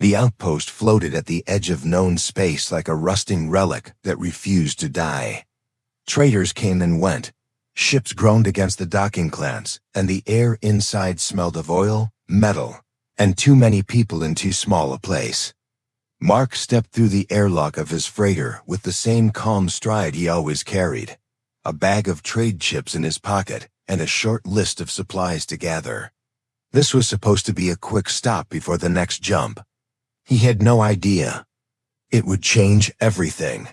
The outpost floated at the edge of known space like a rusting relic that refused to die. Traders came and went. Ships groaned against the docking clamps, and the air inside smelled of oil, metal, and too many people in too small a place. Mark stepped through the airlock of his freighter with the same calm stride he always carried, a bag of trade chips in his pocket and a short list of supplies to gather. This was supposed to be a quick stop before the next jump. He had no idea. It would change everything.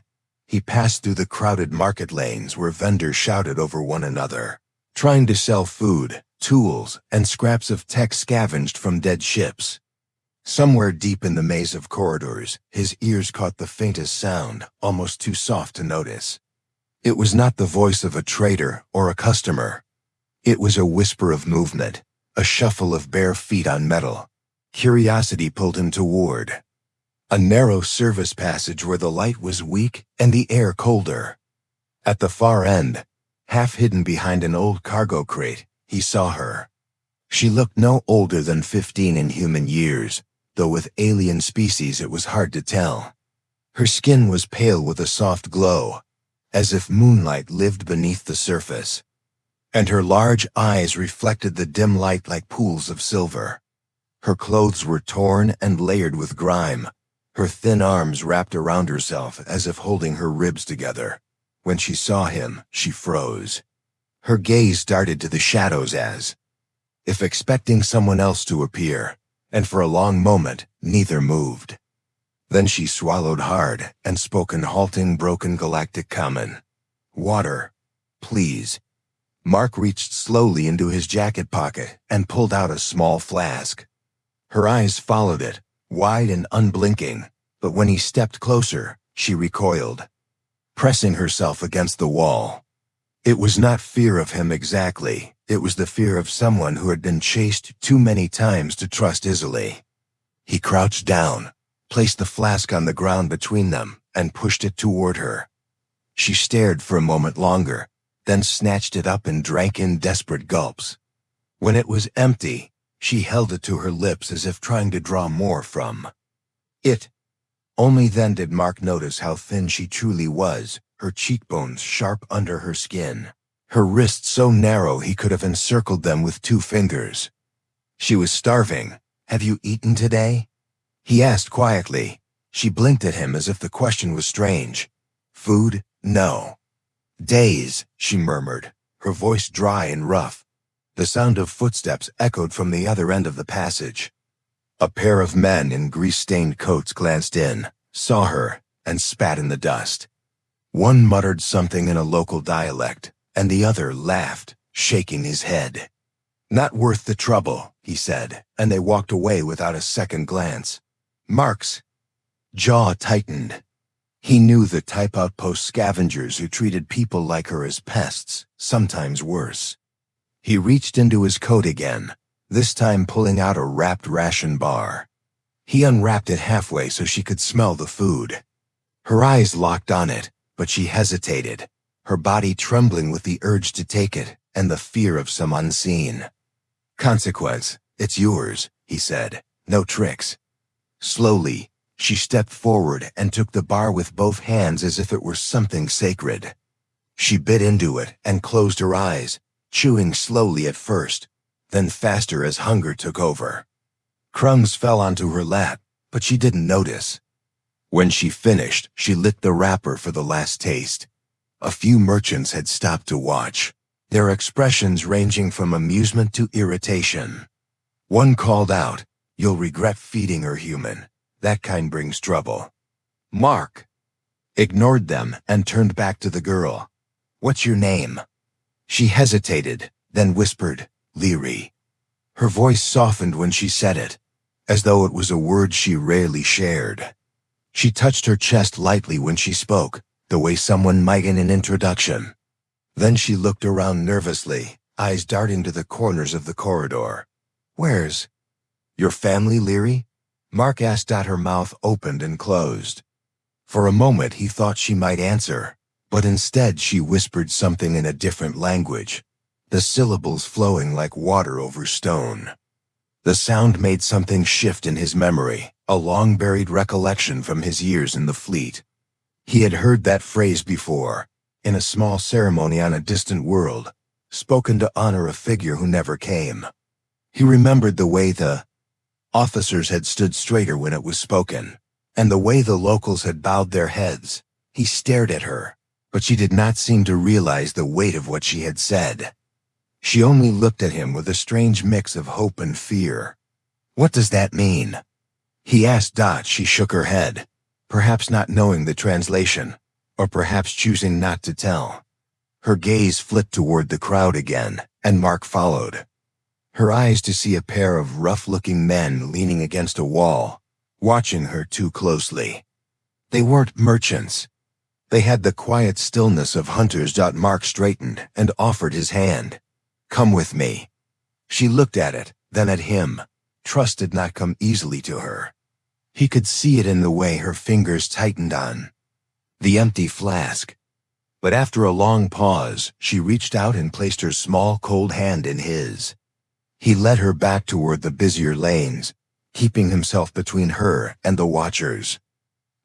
He passed through the crowded market lanes where vendors shouted over one another, trying to sell food, tools, and scraps of tech scavenged from dead ships. Somewhere deep in the maze of corridors, his ears caught the faintest sound, almost too soft to notice. It was not the voice of a trader or a customer. It was a whisper of movement, a shuffle of bare feet on metal. Curiosity pulled him toward a narrow service passage where the light was weak and the air colder. At the far end, half hidden behind an old cargo crate, he saw her. She looked no older than 15 in human years, though with alien species it was hard to tell. Her skin was pale with a soft glow, as if moonlight lived beneath the surface, and her large eyes reflected the dim light like pools of silver. Her clothes were torn and layered with grime, her thin arms wrapped around herself as if holding her ribs together. When she saw him, she froze. Her gaze darted to the shadows as if expecting someone else to appear, and for a long moment, neither moved. Then she swallowed hard and spoke in halting, broken galactic common. "Water, please." Mark reached slowly into his jacket pocket and pulled out a small flask. Her eyes followed it, wide and unblinking, but when he stepped closer, she recoiled, pressing herself against the wall. It was not fear of him exactly, it was the fear of someone who had been chased too many times to trust easily. He crouched down, placed the flask on the ground between them, and pushed it toward her. She stared for a moment longer, then snatched it up and drank in desperate gulps. When it was empty, she held it to her lips as if trying to draw more from it. Only then did Mark notice how thin she truly was, her cheekbones sharp under her skin, her wrists so narrow he could have encircled them with 2 fingers. She was starving. "Have you eaten today?" he asked quietly. She blinked at him as if the question was strange. "Food? No." "Days," she murmured, her voice dry and rough. The sound of footsteps echoed from the other end of the passage. A pair of men in grease-stained coats glanced in, saw her, and spat in the dust. One muttered something in a local dialect, and the other laughed, shaking his head. "Not worth the trouble," he said, and they walked away without a second glance. Mark's jaw tightened. He knew the type outpost scavengers who treated people like her as pests, sometimes worse. He reached into his coat again, this time pulling out a wrapped ration bar. He unwrapped it halfway so she could smell the food. Her eyes locked on it, but she hesitated, her body trembling with the urge to take it and the fear of some unseen consequence. "It's yours," he said. "No tricks." Slowly, she stepped forward and took the bar with both hands as if it were something sacred. She bit into it and closed her eyes, chewing slowly at first, then faster as hunger took over. Crumbs fell onto her lap, but she didn't notice. When she finished, she licked the wrapper for the last taste. A few merchants had stopped to watch, their expressions ranging from amusement to irritation. One called out, "You'll regret feeding her, human. That kind brings trouble." Mark ignored them and turned back to the girl. "What's your name?" She hesitated, then whispered, "Leary." Her voice softened when she said it, as though it was a word she rarely shared. She touched her chest lightly when she spoke, the way someone might in an introduction. Then she looked around nervously, eyes darting to the corners of the corridor. "Where's your family, Leary?" Mark asked. Her mouth opened and closed. For a moment he thought she might answer, but instead she whispered something in a different language, the syllables flowing like water over stone. The sound made something shift in his memory, a long-buried recollection from his years in the fleet. He had heard that phrase before, in a small ceremony on a distant world, spoken to honor a figure who never came. He remembered the way the officers had stood straighter when it was spoken, and the way the locals had bowed their heads. He stared at her, but she did not seem to realize the weight of what she had said. She only looked at him with a strange mix of hope and fear. "What does that mean?" he asked. She shook her head, perhaps not knowing the translation, or perhaps choosing not to tell. Her gaze flipped toward the crowd again, and Mark followed. Her eyes to see a pair of rough-looking men leaning against a wall, watching her too closely. They weren't merchants. They had the quiet stillness of hunters. Mark straightened and offered his hand. "Come with me." She looked at it, then at him. Trust did not come easily to her. He could see it in the way her fingers tightened on the empty flask. But after a long pause, she reached out and placed her small, cold hand in his. He led her back toward the busier lanes, keeping himself between her and the watchers.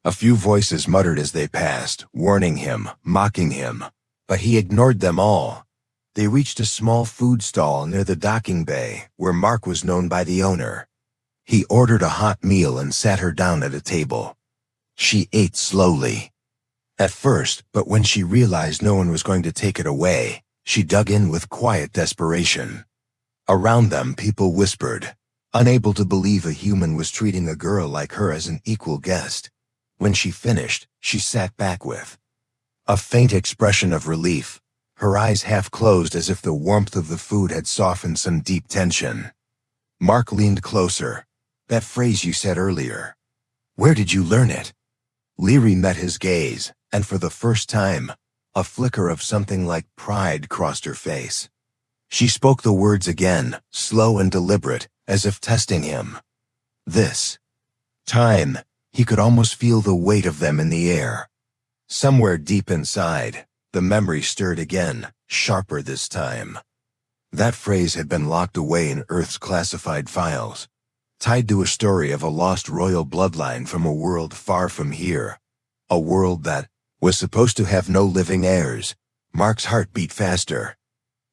A few voices muttered as they passed, warning him, mocking him, but he ignored them all. They reached a small food stall near the docking bay, where Mark was known by the owner. He ordered a hot meal and sat her down at a table. She ate slowly. At first, but when she realized no one was going to take it away, she dug in with quiet desperation. Around them, people whispered, unable to believe a human was treating a girl like her as an equal guest. When she finished, she sat back with a faint expression of relief, her eyes half closed as if the warmth of the food had softened some deep tension. Mark leaned closer. "That phrase you said earlier. Where did you learn it?" Leary met his gaze, and for the first time, a flicker of something like pride crossed her face. She spoke the words again, slow and deliberate, as if testing him. "This time." He could almost feel the weight of them in the air. Somewhere deep inside, the memory stirred again, sharper this time. That phrase had been locked away in Earth's classified files, tied to a story of a lost royal bloodline from a world far from here. A world that was supposed to have no living heirs. Mark's heart beat faster.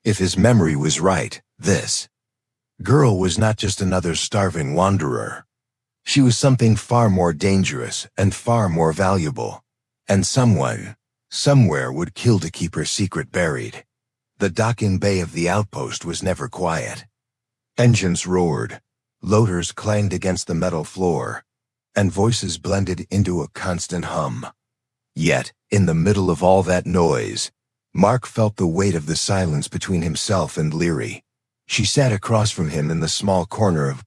If his memory was right, this girl was not just another starving wanderer. She was something far more dangerous and far more valuable. And someone, somewhere would kill to keep her secret buried. The docking bay of the outpost was never quiet. Engines roared, loaders clanged against the metal floor, and voices blended into a constant hum. Yet, in the middle of all that noise, Mark felt the weight of the silence between himself and Leary. She sat across from him in the small corner of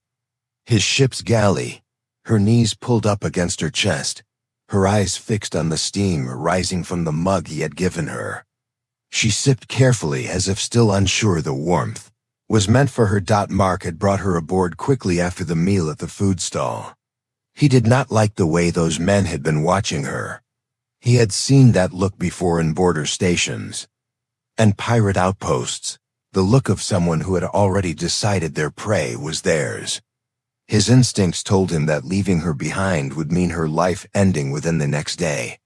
his ship's galley, her knees pulled up against her chest, her eyes fixed on the steam rising from the mug he had given her. She sipped carefully as if still unsure the warmth was meant for her. Mark had brought her aboard quickly after the meal at the food stall. He did not like the way those men had been watching her. He had seen that look before in border stations and pirate outposts, the look of someone who had already decided their prey was theirs. His instincts told him that leaving her behind would mean her life ending within the next day.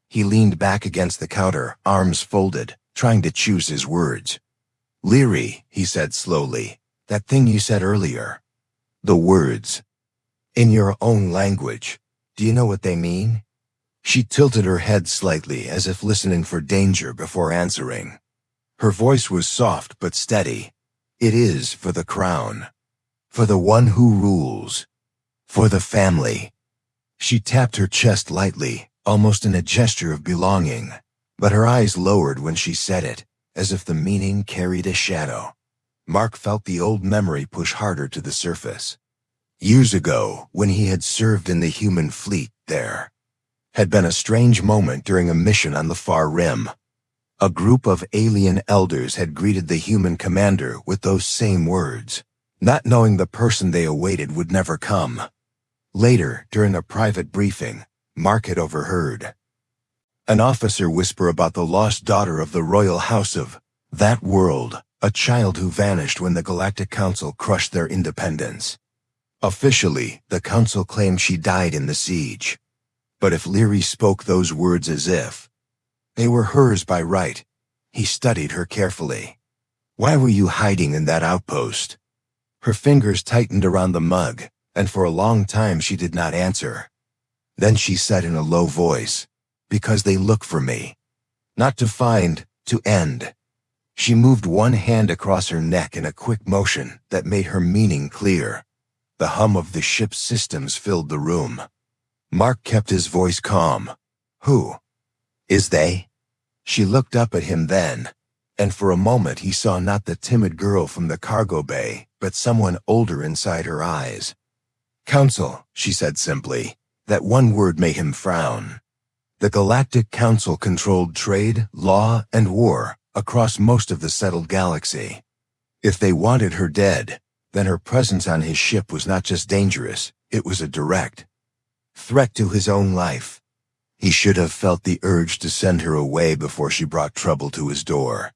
He leaned back against the counter, arms folded, trying to choose his words. "Leary," he said slowly, "that thing you said earlier. The words. In your own language. Do you know what they mean?" She tilted her head slightly as if listening for danger before answering. Her voice was soft but steady. "It is for the crown. For the one who rules. For the family." She tapped her chest lightly, almost in a gesture of belonging, but her eyes lowered when she said it, as if the meaning carried a shadow. Mark felt the old memory push harder to the surface. Years ago, when he had served in the human fleet, there had been a strange moment during a mission on the far rim. A group of alien elders had greeted the human commander with those same words, not knowing the person they awaited would never come. Later, during a private briefing, Mark had overheard an officer whisper about the lost daughter of the royal house of that world, a child who vanished when the Galactic Council crushed their independence. Officially, the council claimed she died in the siege. But if Leary spoke those words as if they were hers by right, he studied her carefully. Why were you hiding in that outpost? Her fingers tightened around the mug, and for a long time she did not answer. Then she said in a low voice, "Because they look for me. Not to find, to end." She moved one hand across her neck in a quick motion that made her meaning clear. The hum of the ship's systems filled the room. Mark kept his voice calm. "Who is they?" She looked up at him then, and for a moment he saw not the timid girl from the cargo bay, but someone older inside her eyes. "Council," she said simply. That one word made him frown. The Galactic Council controlled trade, law, and war across most of the settled galaxy. If they wanted her dead, then her presence on his ship was not just dangerous, it was a direct threat to his own life. He should have felt the urge to send her away before she brought trouble to his door.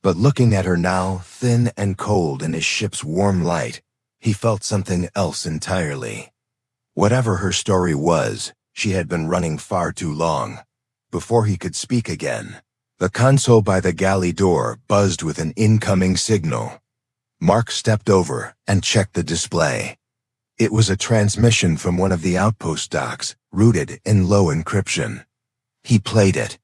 But looking at her now, thin and cold in his ship's warm light, he felt something else entirely. Whatever her story was, she had been running far too long. Before he could speak again, the console by the galley door buzzed with an incoming signal. Mark stepped over and checked the display. It was a transmission from one of the outpost docks, rooted in low encryption. He played it.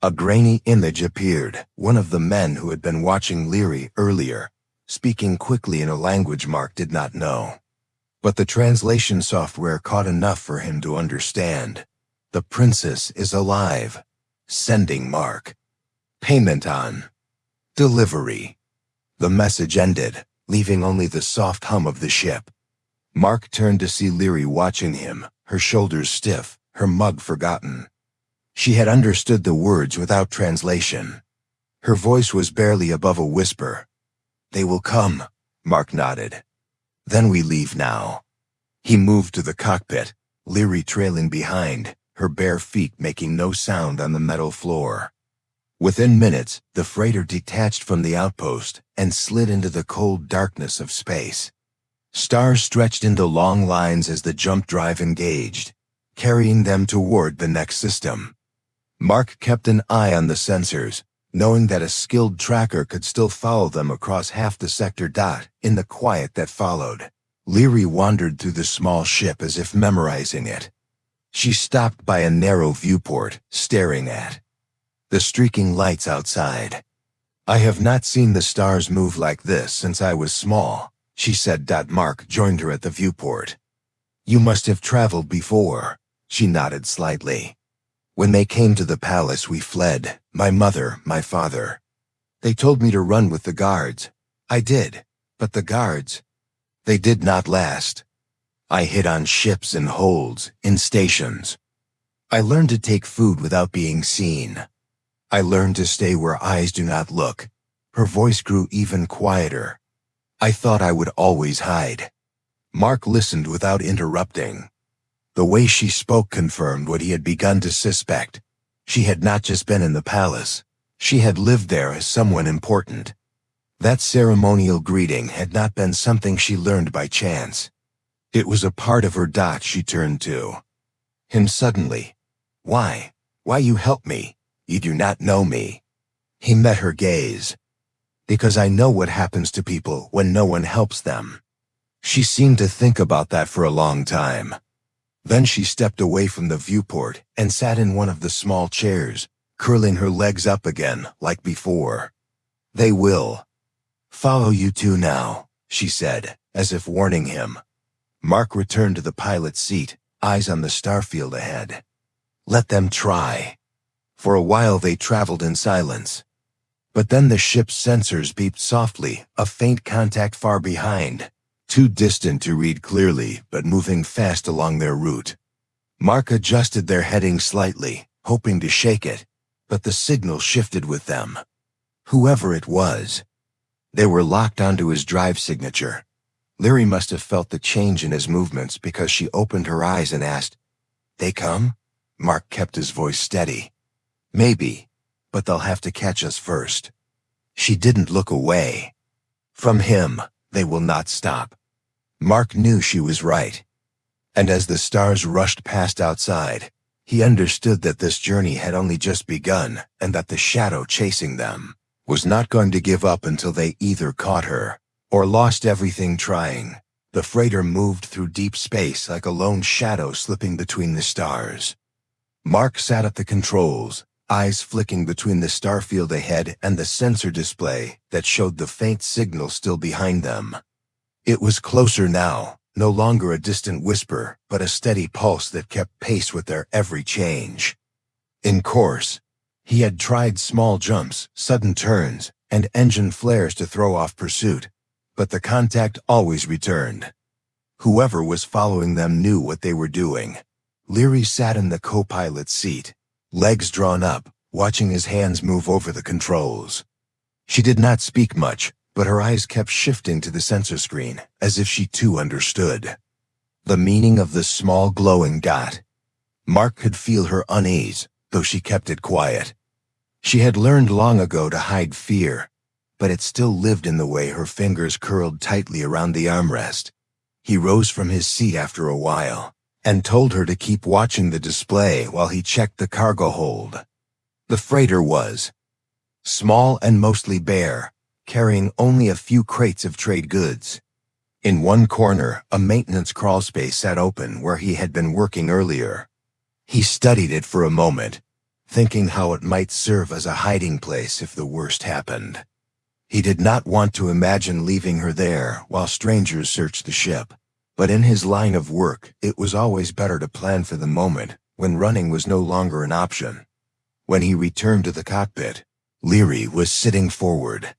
A grainy image appeared, one of the men who had been watching Leary earlier, speaking quickly in a language Mark did not know. But the translation software caught enough for him to understand. "The princess is alive. Sending Mark. Payment on delivery." The message ended, leaving only the soft hum of the ship. Mark turned to see Leary watching him, her shoulders stiff, her mug forgotten. She had understood the words without translation. Her voice was barely above a whisper. "They will come," Mark nodded. "Then we leave now." He moved to the cockpit, Leary trailing behind, her bare feet making no sound on the metal floor. Within minutes, the freighter detached from the outpost and slid into the cold darkness of space. Stars stretched into long lines as the jump drive engaged, carrying them toward the next system. Mark kept an eye on the sensors, knowing that a skilled tracker could still follow them across half the sector dot in the quiet that followed. Leary wandered through the small ship as if memorizing it. She stopped by a narrow viewport, staring at the streaking lights outside. "I have not seen the stars move like this since I was small," she said. Mark joined her at the viewport. "You must have traveled before." She nodded slightly. "When they came to the palace, we fled. My mother, my father. They told me to run with the guards. I did. But the guards, they did not last. I hid on ships and holds, in stations. I learned to take food without being seen. I learned to stay where eyes do not look." Her voice grew even quieter. "I thought I would always hide." Mark listened without interrupting. The way she spoke confirmed what he had begun to suspect. She had not just been in the palace. She had lived there as someone important. That ceremonial greeting had not been something she learned by chance. It was a part of her dot she turned to him suddenly. "Why? Why you help me? You do not know me." He met her gaze. "Because I know what happens to people when no one helps them." She seemed to think about that for a long time. Then she stepped away from the viewport and sat in one of the small chairs, curling her legs up again like before. "They will follow you too now," she said, as if warning him. Mark returned to the pilot's seat, eyes on the starfield ahead. Let them try. For a while they traveled in silence. But then the ship's sensors beeped softly, a faint contact far behind, too distant to read clearly but moving fast along their route. Mark adjusted their heading slightly, hoping to shake it, but the signal shifted with them. Whoever it was, they were locked onto his drive signature. Leary must have felt the change in his movements because she opened her eyes and asked, "They come?" Mark kept his voice steady. "Maybe, but they'll have to catch us first." She didn't look away. From him, they will not stop. Mark knew she was right. And as the stars rushed past outside, he understood that this journey had only just begun and that the shadow chasing them was not going to give up until they either caught her or lost everything trying. The freighter moved through deep space like a lone shadow slipping between the stars. Mark sat at the controls, eyes flicking between the starfield ahead and the sensor display that showed the faint signal still behind them. It was closer now, no longer a distant whisper, but a steady pulse that kept pace with their every change. In course, he had tried small jumps, sudden turns, and engine flares to throw off pursuit, but the contact always returned. Whoever was following them knew what they were doing. Leary sat in the co-pilot's seat, legs drawn up, watching his hands move over the controls. She did not speak much, but her eyes kept shifting to the sensor screen, as if she too understood the meaning of the small glowing dot. Mark could feel her unease, though she kept it quiet. She had learned long ago to hide fear, but it still lived in the way her fingers curled tightly around the armrest. He rose from his seat after a while, and told her to keep watching the display while he checked the cargo hold. The freighter was small and mostly bare, carrying only a few crates of trade goods. In one corner, a maintenance crawlspace sat open where he had been working earlier. He studied it for a moment, thinking how it might serve as a hiding place if the worst happened. He did not want to imagine leaving her there while strangers searched the ship, but in his line of work, it was always better to plan for the moment when running was no longer an option. When he returned to the cockpit, Leary was sitting forward.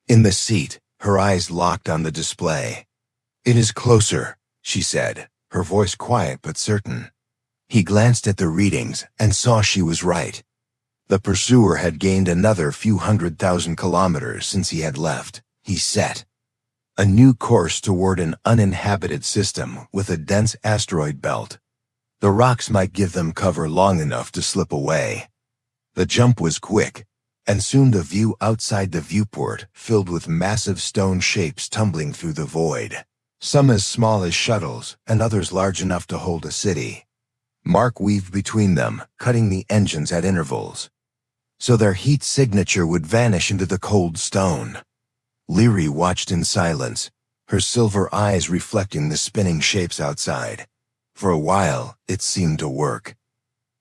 In the seat, her eyes locked on the display. "It is closer," she said, her voice quiet but certain. He glanced at the readings and saw she was right. The pursuer had gained another few 100,000 kilometers since he had left. He set a new course toward an uninhabited system with a dense asteroid belt. The rocks might give them cover long enough to slip away. The jump was quick, and soon the view outside the viewport filled with massive stone shapes tumbling through the void, some as small as shuttles and others large enough to hold a city. Mark weaved between them, cutting the engines at intervals, so their heat signature would vanish into the cold stone. Leary watched in silence, her silver eyes reflecting the spinning shapes outside. For a while, it seemed to work.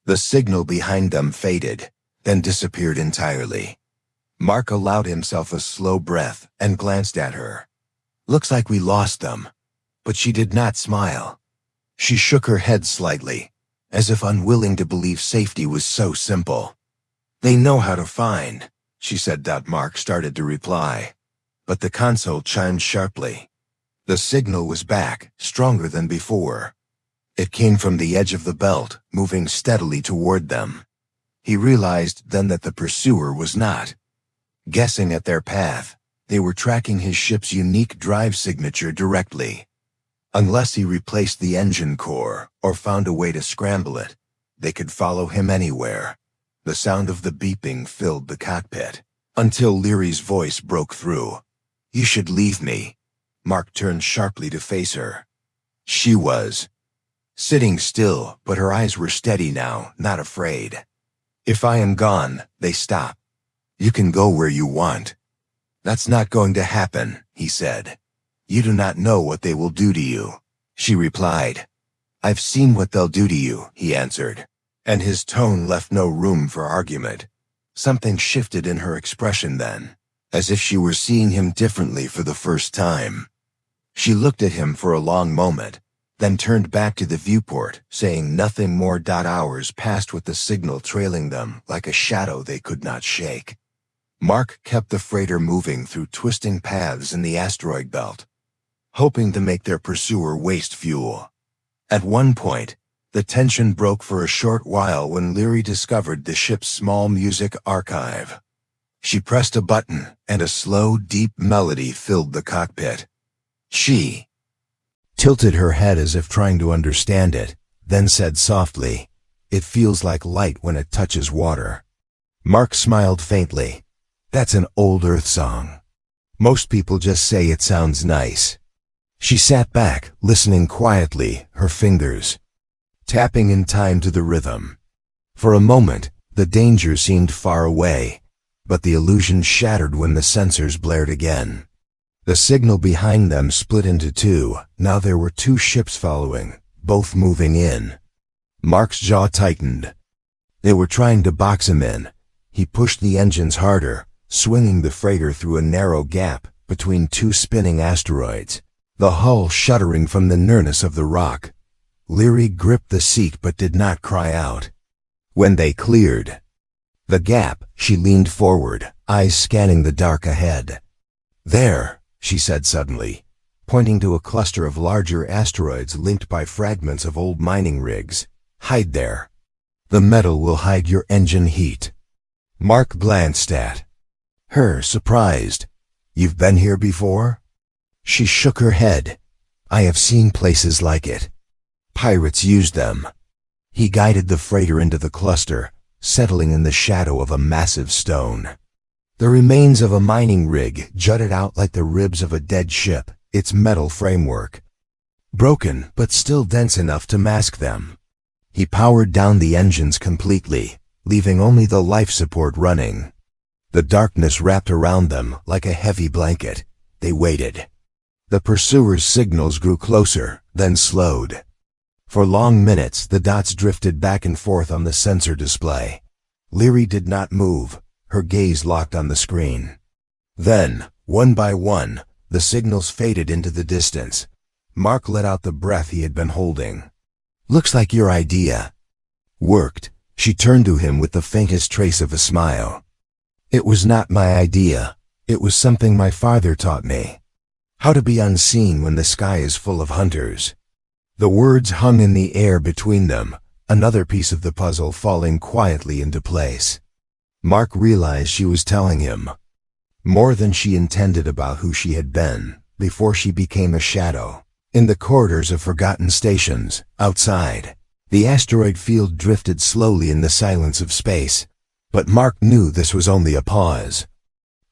The signal behind them faded, then disappeared entirely. Mark allowed himself a slow breath and glanced at her. "Looks like we lost them." But she did not smile. She shook her head slightly, as if unwilling to believe safety was so simple. "They know how to find," she said. Mark started to reply, but the console chimed sharply. The signal was back, stronger than before. It came from the edge of the belt, moving steadily toward them. He realized then that the pursuer was not guessing at their path. They were tracking his ship's unique drive signature directly. Unless he replaced the engine core or found a way to scramble it, they could follow him anywhere. The sound of the beeping filled the cockpit, until Leary's voice broke through. "You should leave me." Mark turned sharply to face her. She was sitting still, but her eyes were steady now, not afraid. "If I am gone, they stop. You can go where you want." "That's not going to happen," he said. "You do not know what they will do to you," she replied. "I've seen what they'll do to you," he answered, and his tone left no room for argument. Something shifted in her expression then, as if she were seeing him differently for the first time. She looked at him for a long moment, then turned back to the viewport, saying nothing more. Hours passed with the signal trailing them like a shadow they could not shake. Mark kept the freighter moving through twisting paths in the asteroid belt, hoping to make their pursuer waste fuel. At one point, the tension broke for a short while when Leary discovered the ship's small music archive. She pressed a button, and a slow, deep melody filled the cockpit. She tilted her head as if trying to understand it, then said softly, "It feels like light when it touches water." Mark smiled faintly. "That's an old Earth song. Most people just say it sounds nice." She sat back, listening quietly, her fingers tapping in time to the rhythm. For a moment, the danger seemed far away, but the illusion shattered when the sensors blared again. The signal behind them split into two. Now there were two ships following, both moving in. Mark's jaw tightened. They were trying to box him in. He pushed the engines harder, swinging the freighter through a narrow gap between two spinning asteroids, the hull shuddering from the nearness of the rock. Leary gripped the seat but did not cry out. When they cleared the gap, she leaned forward, eyes scanning the dark ahead. "There," she said suddenly, pointing to a cluster of larger asteroids linked by fragments of old mining rigs. "Hide there. The metal will hide your engine heat." Mark glanced at her, surprised. "You've been here before?" She shook her head. "I have seen places like it. Pirates used them." He guided the freighter into the cluster, settling in the shadow of a massive stone. The remains of a mining rig jutted out like the ribs of a dead ship, its metal framework broken but still dense enough to mask them. He powered down the engines completely, leaving only the life support running. The darkness wrapped around them like a heavy blanket. They waited. The pursuers' signals grew closer, then slowed. For long minutes, the dots drifted back and forth on the sensor display. Leary did not move, her gaze locked on the screen. Then, one by one, the signals faded into the distance. Mark let out the breath he had been holding. "Looks like your idea worked." She turned to him with the faintest trace of a smile. "It was not my idea. It was something my father taught me. How to be unseen when the sky is full of hunters." The words hung in the air between them, another piece of the puzzle falling quietly into place. Mark realized she was telling him more than she intended about who she had been before she became a shadow. In the corridors of forgotten stations, outside, the asteroid field drifted slowly in the silence of space, but Mark knew this was only a pause.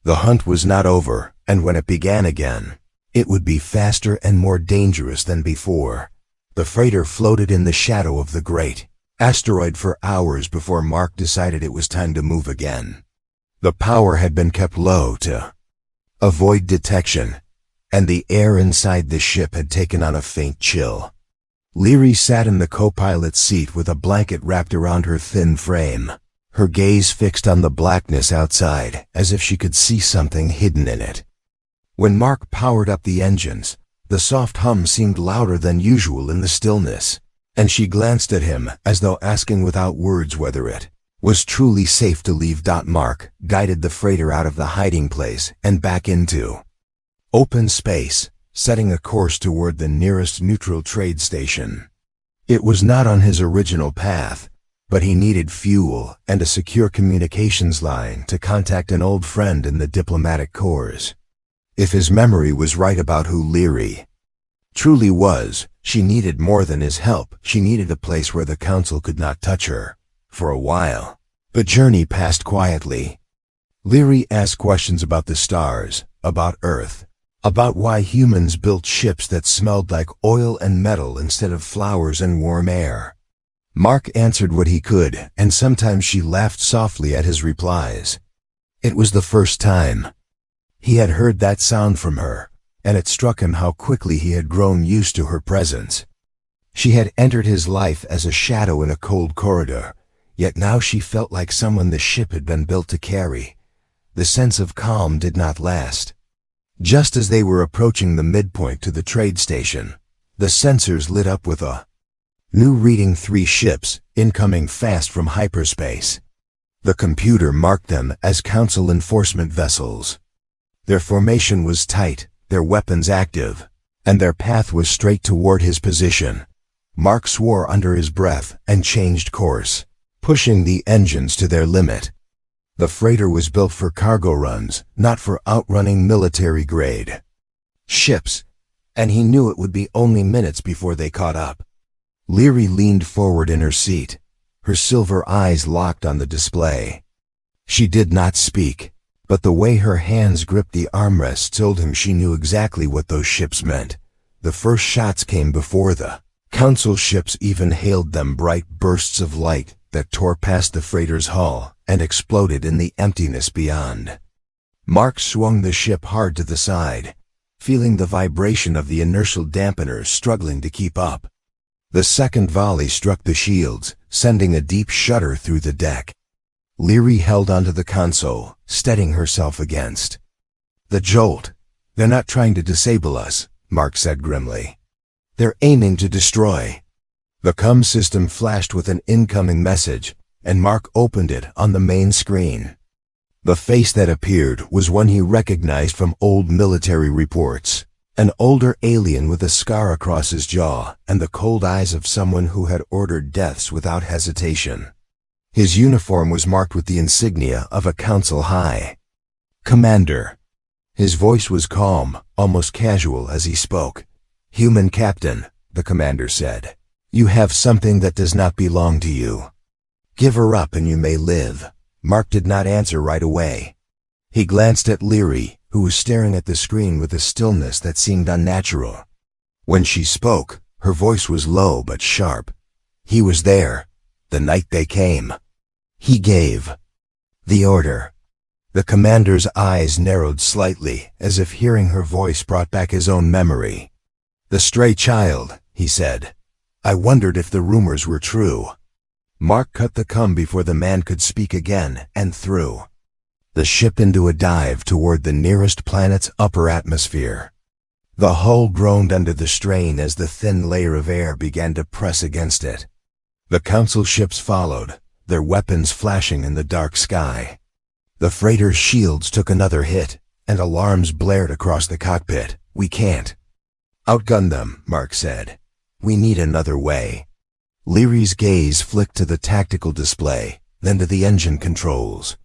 The hunt was not over, and when it began again, it would be faster and more dangerous than before. The freighter floated in the shadow of the great asteroid for hours before Mark decided it was time to move again. The power had been kept low to avoid detection, and the air inside the ship had taken on a faint chill. Leary sat in the co-pilot's seat with a blanket wrapped around her thin frame, her gaze fixed on the blackness outside, as if she could see something hidden in it. When Mark powered up the engines, the soft hum seemed louder than usual in the stillness, and she glanced at him as though asking without words whether it was truly safe to leave. Mark guided the freighter out of the hiding place and back into open space, setting a course toward the nearest neutral trade station. It was not on his original path, but he needed fuel and a secure communications line to contact an old friend in the diplomatic corps. If his memory was right about who Leary truly was, she needed more than his help. She needed a place where the council could not touch her. For a while, the journey passed quietly. Leary asked questions about the stars, about Earth, about why humans built ships that smelled like oil and metal instead of flowers and warm air. Mark answered what he could, and sometimes she laughed softly at his replies. It was the first time he had heard that sound from her, and it struck him how quickly he had grown used to her presence. She had entered his life as a shadow in a cold corridor, yet now she felt like someone the ship had been built to carry. The sense of calm did not last. Just as they were approaching the midpoint to the trade station, the sensors lit up with a new reading: 3 ships, incoming fast from hyperspace. The computer marked them as Council enforcement vessels. Their formation was tight, their weapons active, and their path was straight toward his position. Mark swore under his breath and changed course, pushing the engines to their limit. The freighter was built for cargo runs, not for outrunning military-grade ships, and he knew it would be only minutes before they caught up. Leary leaned forward in her seat, her silver eyes locked on the display. She did not speak, but the way her hands gripped the armrests told him she knew exactly what those ships meant. The first shots came before the Council ships even hailed them bright bursts of light that tore past the freighter's hull and exploded in the emptiness beyond. Mark swung the ship hard to the side, feeling the vibration of the inertial dampeners struggling to keep up. The second volley struck the shields, sending a deep shudder through the deck. Leary held onto the console, steadying herself against the jolt. "They're not trying to disable us," Mark said grimly. "They're aiming to destroy." The comm system flashed with an incoming message, and Mark opened it on the main screen. The face that appeared was one he recognized from old military reports. An older alien with a scar across his jaw and the cold eyes of someone who had ordered deaths without hesitation. His uniform was marked with the insignia of a Council High Commander. His voice was calm, almost casual as he spoke. "Human Captain," the commander said, "you have something that does not belong to you. Give her up and you may live." Mark did not answer right away. He glanced at Leary, who was staring at the screen with a stillness that seemed unnatural. When she spoke, her voice was low but sharp. "He was there, the night they came. He gave the order." The commander's eyes narrowed slightly, as if hearing her voice brought back his own memory. "The stray child," he said. "I wondered if the rumors were true." Mark cut the comm before the man could speak again and threw the ship into a dive toward the nearest planet's upper atmosphere. The hull groaned under the strain as the thin layer of air began to press against it. The Council ships followed, their weapons flashing in the dark sky. The freighter's shields took another hit, and alarms blared across the cockpit. "We can't outgun them," Mark said. "We need another way." Leary's gaze flicked to the tactical display, then to the engine controls.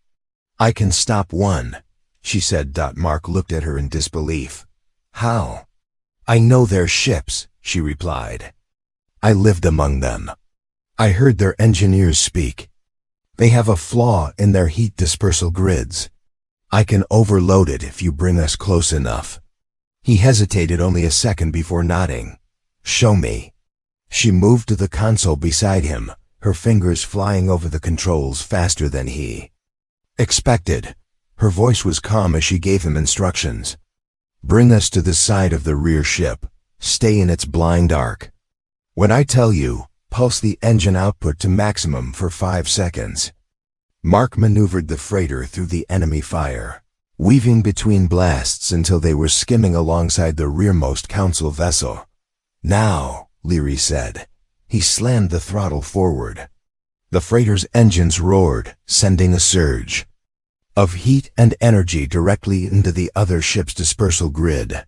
"I can stop one," she said. Mark looked at her in disbelief. "How?" "I know their ships," she replied. "I lived among them. I heard their engineers speak. They have a flaw in their heat dispersal grids. I can overload it if you bring us close enough." He hesitated only a second before nodding. "Show me." She moved to the console beside him, her fingers flying over the controls faster than he expected. Her voice was calm as she gave him instructions. "Bring us to the side of the rear ship. Stay in its blind arc. When I tell you, pulse the engine output to maximum for 5 seconds. Mark maneuvered the freighter through the enemy fire, weaving between blasts until they were skimming alongside the rearmost Council vessel. "Now," Leary said. He slammed the throttle forward. The freighter's engines roared, sending a surge of heat and energy directly into the other ship's dispersal grid.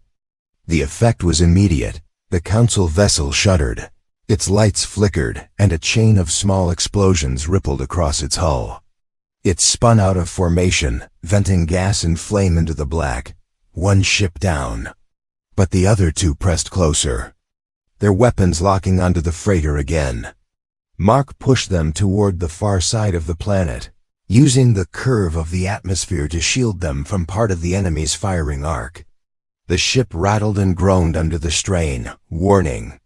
The effect was immediate. The Council vessel shuddered. Its lights flickered, and a chain of small explosions rippled across its hull. It spun out of formation, venting gas and flame into the black. One ship down. But the other two pressed closer, their weapons locking onto the freighter again. Mark pushed them toward the far side of the planet, using the curve of the atmosphere to shield them from part of the enemy's firing arc. The ship rattled and groaned under the strain, warning.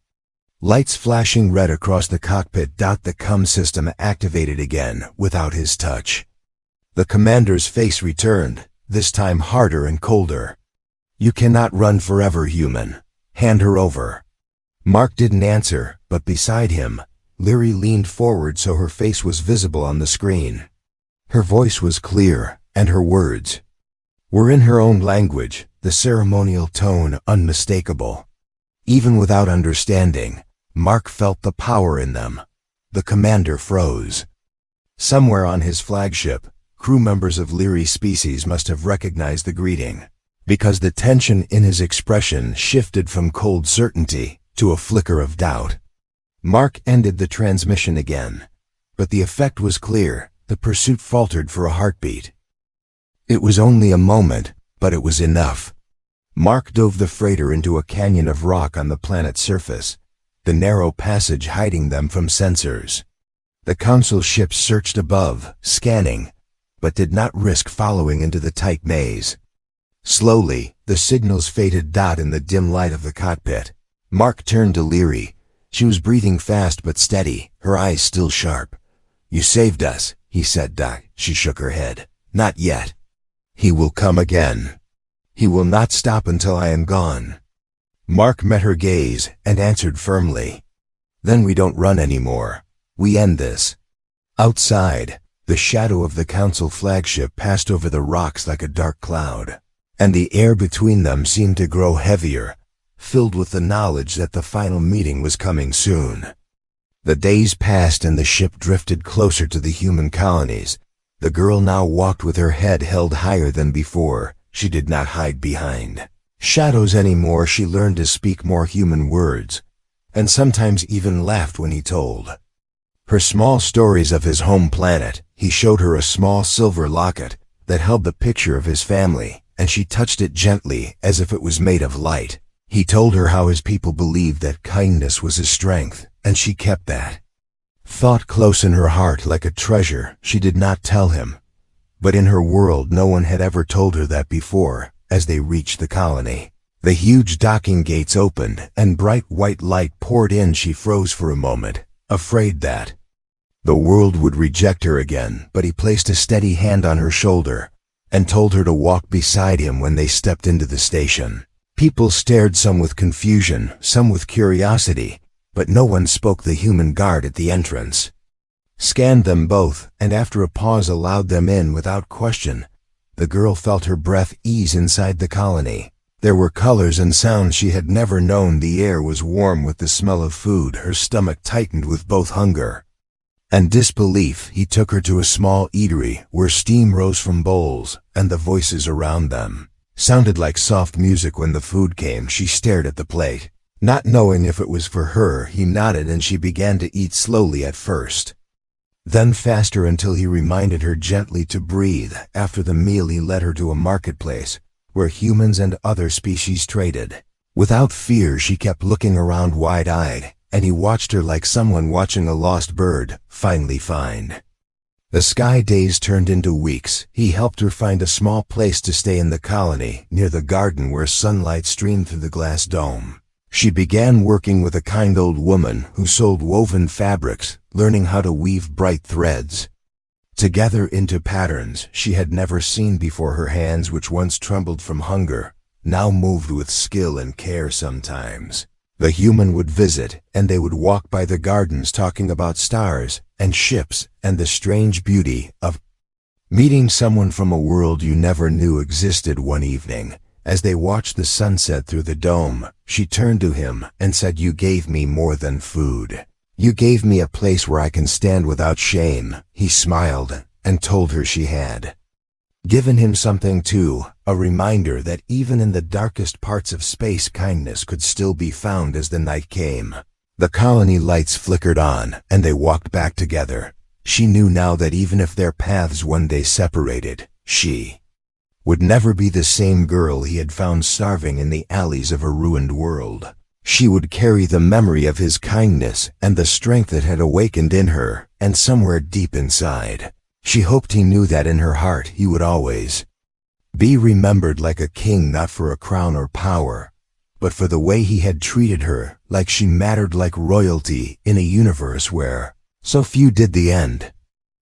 Lights flashing red across the cockpit. The comm system activated again without his touch. The commander's face returned, this time harder and colder. "You cannot run forever, human. Hand her over." Mark didn't answer, but beside him, Leary leaned forward so her face was visible on the screen. Her voice was clear, and her words were in her own language, the ceremonial tone unmistakable. Even without understanding, Mark felt the power in them. The commander froze. Somewhere on his flagship, crew members of Leary's species must have recognized the greeting, because the tension in his expression shifted from cold certainty to a flicker of doubt. Mark ended the transmission again, but the effect was clear. The pursuit faltered for a heartbeat. It was only a moment, but it was enough. Mark dove the freighter into a canyon of rock on the planet's surface, the narrow passage hiding them from sensors. The Council ships searched above, scanning, but did not risk following into the tight maze. Slowly, the signals faded. In the dim light of the cockpit, Mark turned to Leary. She was breathing fast but steady, her eyes still sharp. "You saved us," he said. "Doc." She shook her head. "Not yet. He will come again. He will not stop until I am gone." Mark met her gaze and answered firmly. "Then we don't run anymore. We end this." Outside, the shadow of the council flagship passed over the rocks like a dark cloud, and the air between them seemed to grow heavier, filled with the knowledge that the final meeting was coming soon. The days passed and the ship drifted closer to the human colonies. The girl now walked with her head held higher than before. She did not hide behind shadows anymore. She learned to speak more human words, and sometimes even laughed when he told her small stories of his home planet. He showed her a small silver locket that held the picture of his family, and she touched it gently as if it was made of light. He told her how his people believed that kindness was his strength, and she kept that thought close in her heart like a treasure. She did not tell him, but in her world no one had ever told her that before. As they reached the colony, the huge docking gates opened and bright white light poured in. She froze for a moment, afraid that the world would reject her again, but he placed a steady hand on her shoulder and told her to walk beside him. When they stepped into the station, people stared, some with confusion, some with curiosity, but no one spoke. The human guard at the entrance scanned them both, and after a pause allowed them in without question. The girl felt her breath ease inside the colony. There were colors and sounds she had never known. The air was warm with the smell of food. Her stomach tightened with both hunger and disbelief. He took her to a small eatery where steam rose from bowls, and the voices around them sounded like soft music. When the food came, she stared at the plate, not knowing if it was for her. He nodded and she began to eat slowly at first, then faster, until he reminded her gently to breathe. After the meal he led her to a marketplace where humans and other species traded. Without fear she kept looking around wide-eyed, and he watched her like someone watching a lost bird finally find. The sky days turned into weeks. He helped her find a small place to stay in the colony, near the garden where sunlight streamed through the glass dome. She began working with a kind old woman who sold woven fabrics, learning how to weave bright threads together into patterns she had never seen before. Her hands, which once trembled from hunger, now moved with skill and care. Sometimes the human would visit, and they would walk by the gardens talking about stars and ships and the strange beauty of meeting someone from a world you never knew existed. One evening, as they watched the sunset through the dome, she turned to him and said, "You gave me more than food. You gave me a place where I can stand without shame." He smiled and told her she had given him something too, a reminder that even in the darkest parts of space kindness could still be found. As the night came, the colony lights flickered on, and they walked back together. She knew now that even if their paths one day separated, she would never be the same girl he had found starving in the alleys of a ruined world. She would carry the memory of his kindness and the strength that had awakened in her, and somewhere deep inside, she hoped he knew that in her heart he would always be remembered like a king, not for a crown or power, but for the way he had treated her, like she mattered, like royalty in a universe where so few did. The end.